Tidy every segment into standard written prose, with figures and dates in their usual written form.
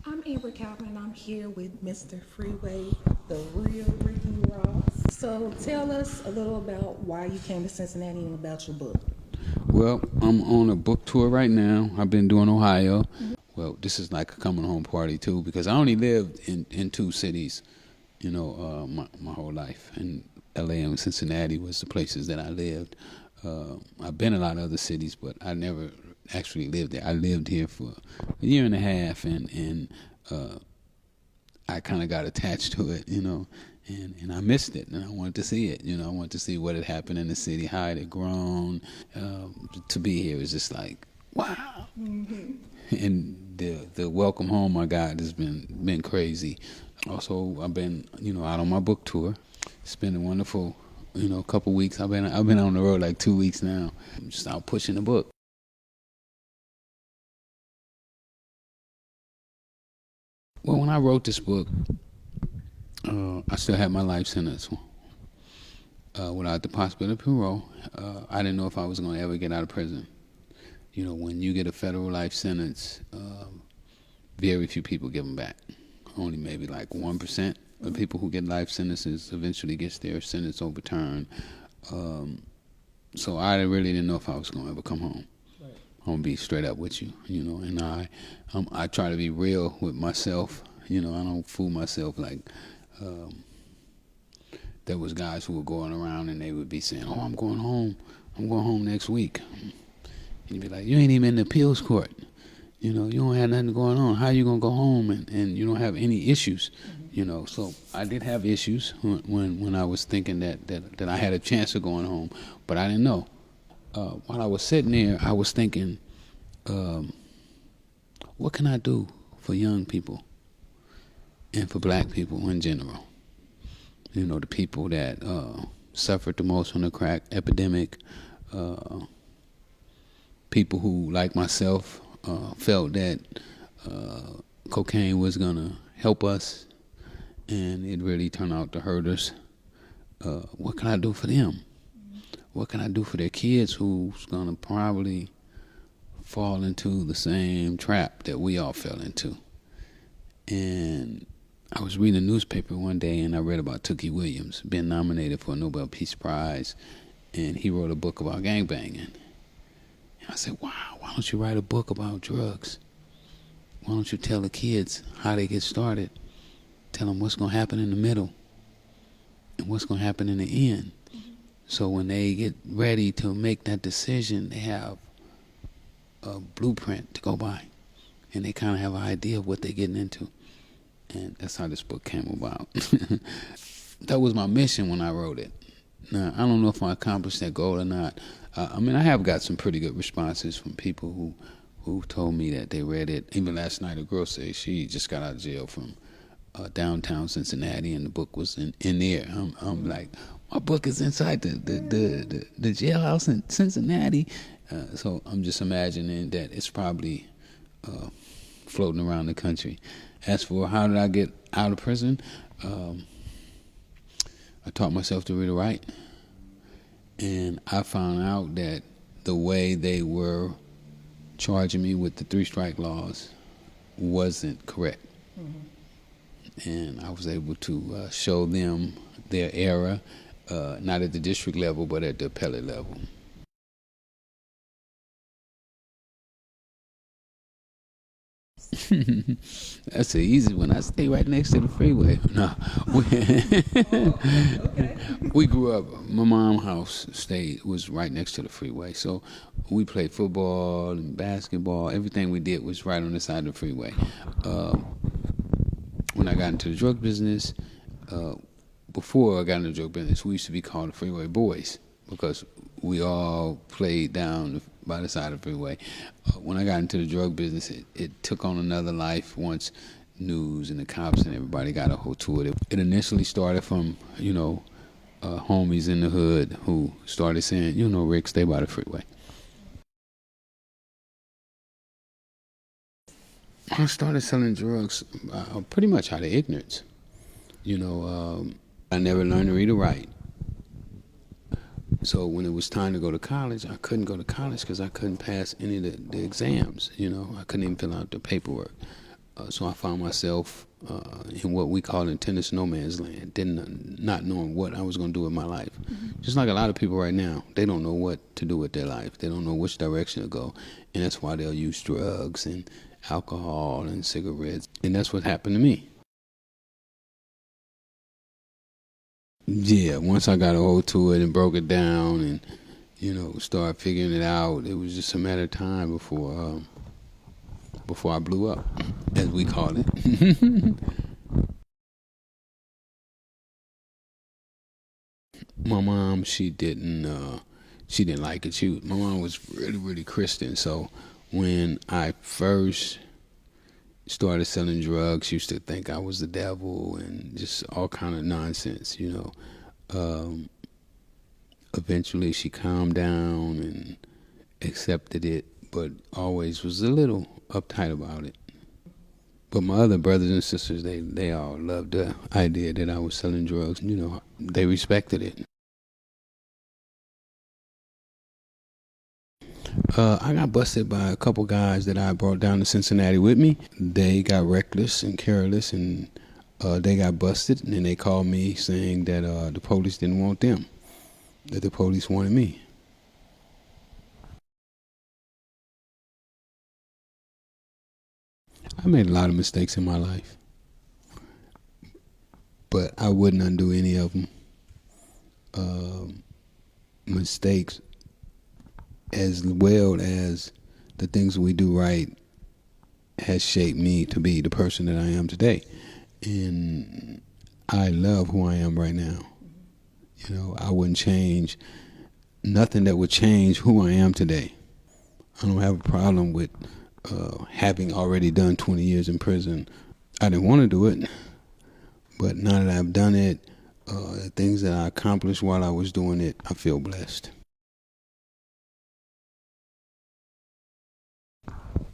I'm Amber Calvin, and I'm here with Mr. Freeway, the real Ricky Ross. So tell us a little about why you came to Cincinnati and about your book. Well, I'm on a book tour right now. I've been doing Ohio. Well, this is like a coming home party too because I only lived in two cities, my whole life. And LA and Cincinnati was the places that I lived. I've been in a lot of other cities, but I never actually lived there. I lived here for a year and a half, and I kind of got attached to it, and I missed it, and I wanted to see it. I wanted to see what had happened in the city, how it had grown. To be here was just like, wow. And the welcome home I got has been crazy. Also, I've been out on my book tour. It's been a wonderful couple weeks. I've been on the road like 2 weeks now. I'm just out pushing the book. Well, when I wrote this book, I still had my life sentence without the possibility of parole. I didn't know if I was going to ever get out of prison. When you get a federal life sentence, very few people give them back. Only maybe like 1% of people who get life sentences eventually gets their sentence overturned. So I really didn't know if I was going to ever come home. Right. I'm gonna be straight up with you, and I try to be real with myself. I don't fool myself like. There was guys who were going around and they would be saying, "Oh, I'm going home. I'm going home next week." And you'd be like, "You ain't even in the appeals court. You don't have nothing going on. How you gonna go home and you don't have any issues?" So I did have issues when I was thinking that I had a chance of going home, but I didn't know. While I was sitting there, I was thinking, what can I do for young people and for black people in general? The people that suffered the most from the crack epidemic, people who, like myself, felt that cocaine was going to help us, and it really turned out to hurt us. What can I do for them? What can I do for their kids who's going to probably fall into the same trap that we all fell into? And I was reading a newspaper one day and I read about Tookie Williams being nominated for a Nobel Peace Prize, and he wrote a book about gangbanging. And I said, wow, why don't you write a book about drugs? Why don't you tell the kids how they get started? Tell them what's going to happen in the middle and what's going to happen in the end. So when they get ready to make that decision, they have a blueprint to go by, and they kind of have an idea of what they're getting into. And that's how this book came about. That was my mission when I wrote it. Now, I don't know if I accomplished that goal or not. I have got some pretty good responses from people who told me that they read it. Even last night, a girl said she just got out of jail from downtown Cincinnati, and the book was in there. I'm like, my book is inside the jailhouse in Cincinnati. So I'm just imagining that it's probably floating around the country. As for how did I get out of prison, I taught myself to read and write, and I found out that the way they were charging me with the 3-strike laws wasn't correct. And I was able to show them their error, not at the district level, but at the appellate level. That's an easy one. I stay right next to the freeway. No, we grew up. My mom's house was right next to the freeway, so we played football and basketball. Everything we did was right on the side of the freeway. When I got into the drug business, before I got into the drug business, we used to be called the Freeway Boys because we all played down by the side of the freeway. When I got into the drug business, it took on another life once news and the cops and everybody got a hold to it. It initially started from, homies in the hood who started saying, Rick, stay by the freeway. I started selling drugs pretty much out of ignorance. I never learned to read or write. So when it was time to go to college, I couldn't go to college because I couldn't pass any of the exams. I couldn't even fill out the paperwork. So I found myself in what we call in tennis no man's land, not knowing what I was going to do with my life. Just like a lot of people right now, they don't know what to do with their life. They don't know which direction to go, and that's why they'll use drugs and alcohol and cigarettes, and that's what happened to me. Yeah, once I got a hold to it and broke it down and, start figuring it out, it was just a matter of time before I blew up, as we call it. My mom, she didn't like it. My mom was really, really Christian. So when I first started selling drugs, she used to think I was the devil and just all kind of nonsense, Eventually she calmed down and accepted it, but always was a little uptight about it. But my other brothers and sisters, they all loved the idea that I was selling drugs. They respected it. I got busted by a couple guys that I brought down to Cincinnati with me. They got reckless and careless, and they got busted, and then they called me saying that the police didn't want them, that the police wanted me. I made a lot of mistakes in my life, but I wouldn't undo any of them. Mistakes as well as the things we do right has shaped me to be the person that I am today. And I love who I am right now. I wouldn't change nothing that would change who I am today. I don't have a problem with having already done 20 years in prison. I didn't want to do it, but now that I've done it, the things that I accomplished while I was doing it, I feel blessed.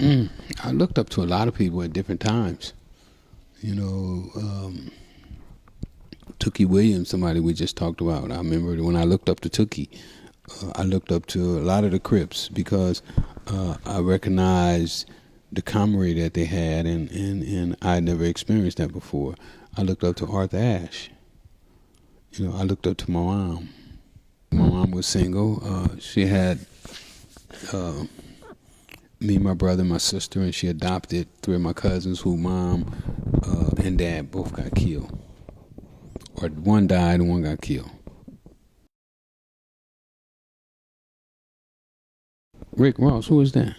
I looked up to a lot of people at different times. Tookie Williams, somebody we just talked about. I remember when I looked up to Tookie, I looked up to a lot of the Crips because I recognized the camaraderie that they had, and I had never experienced that before. I looked up to Arthur Ashe. I looked up to my mom. My mom was single. She had me, my brother, my sister, and she adopted 3 of my cousins who mom and dad both got killed. Or one died and one got killed. Rick Ross, who is that?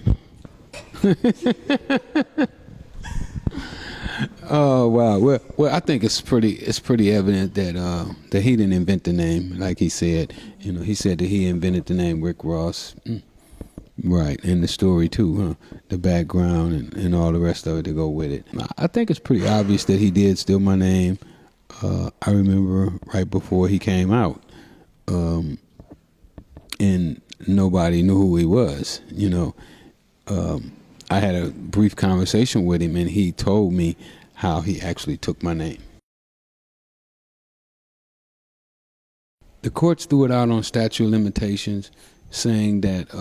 Oh wow. Well, I think it's pretty evident that he didn't invent the name, like he said. He said that he invented the name Rick Ross. Right, and the story too, huh? The background and all the rest of it to go with it. I think it's pretty obvious that he did steal my name. I remember right before he came out, and nobody knew who he was. I had a brief conversation with him, and he told me how he actually took my name. The courts threw it out on statute of limitations, saying that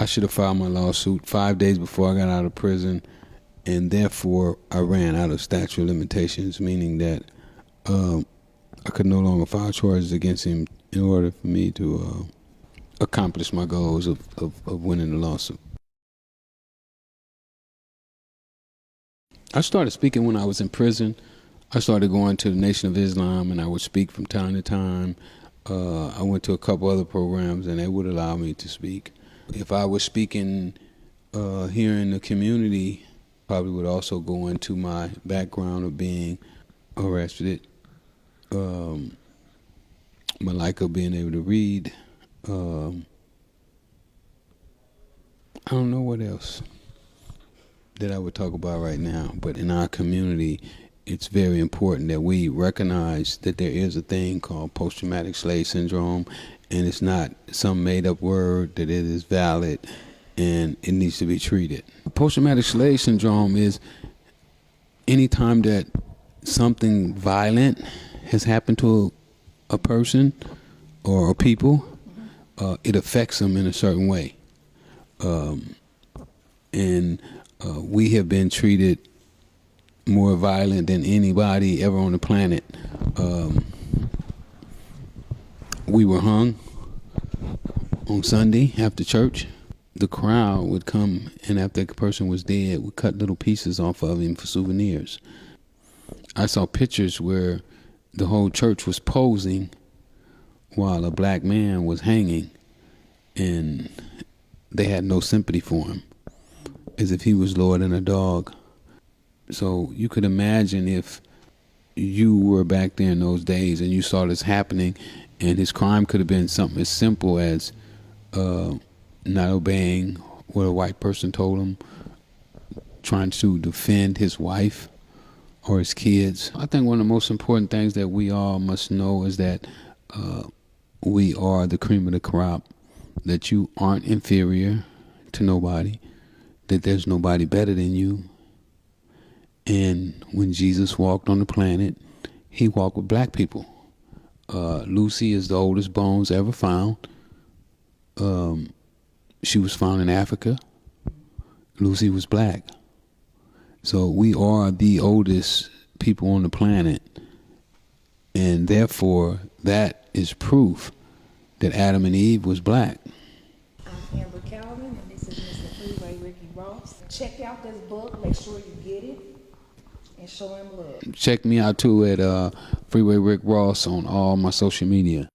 I should have filed my lawsuit 5 days before I got out of prison, and therefore I ran out of statute of limitations, meaning that I could no longer file charges against him in order for me to accomplish my goals of winning the lawsuit. I started speaking when I was in prison. I started going to the Nation of Islam, and I would speak from time to time. I went to a couple other programs, and they would allow me to speak. If I was speaking here in the community, probably would also go into my background of being arrested, my lack of being able to read. I don't know what else that I would talk about right now, but in our community, it's very important that we recognize that there is a thing called post-traumatic slave syndrome, and it's not some made-up word, that it is valid, and it needs to be treated. Post-traumatic slave syndrome is any time that something violent has happened to a person or a people, it affects them in a certain way. And We have been treated more violent than anybody ever on the planet. We were hung on Sunday after church. The crowd would come, and after the person was dead, would cut little pieces off of him for souvenirs. I saw pictures where the whole church was posing while a black man was hanging, and they had no sympathy for him, as if he was lower than a dog. So you could imagine if you were back there in those days and you saw this happening, and his crime could have been something as simple as not obeying what a white person told him, trying to defend his wife or his kids. I think one of the most important things that we all must know is that we are the cream of the crop, that you aren't inferior to nobody, that there's nobody better than you. And when Jesus walked on the planet, he walked with black people. Lucy is the oldest bones ever found. She was found in Africa. Lucy was black. So we are the oldest people on the planet. And therefore, that is proof that Adam and Eve was black. I'm Amber Calvin, and this is Mr. Freeway Ricky Ross. Check out this book. Make sure you get it and show him love. Check me out too at Freeway Rick Ross on all my social media.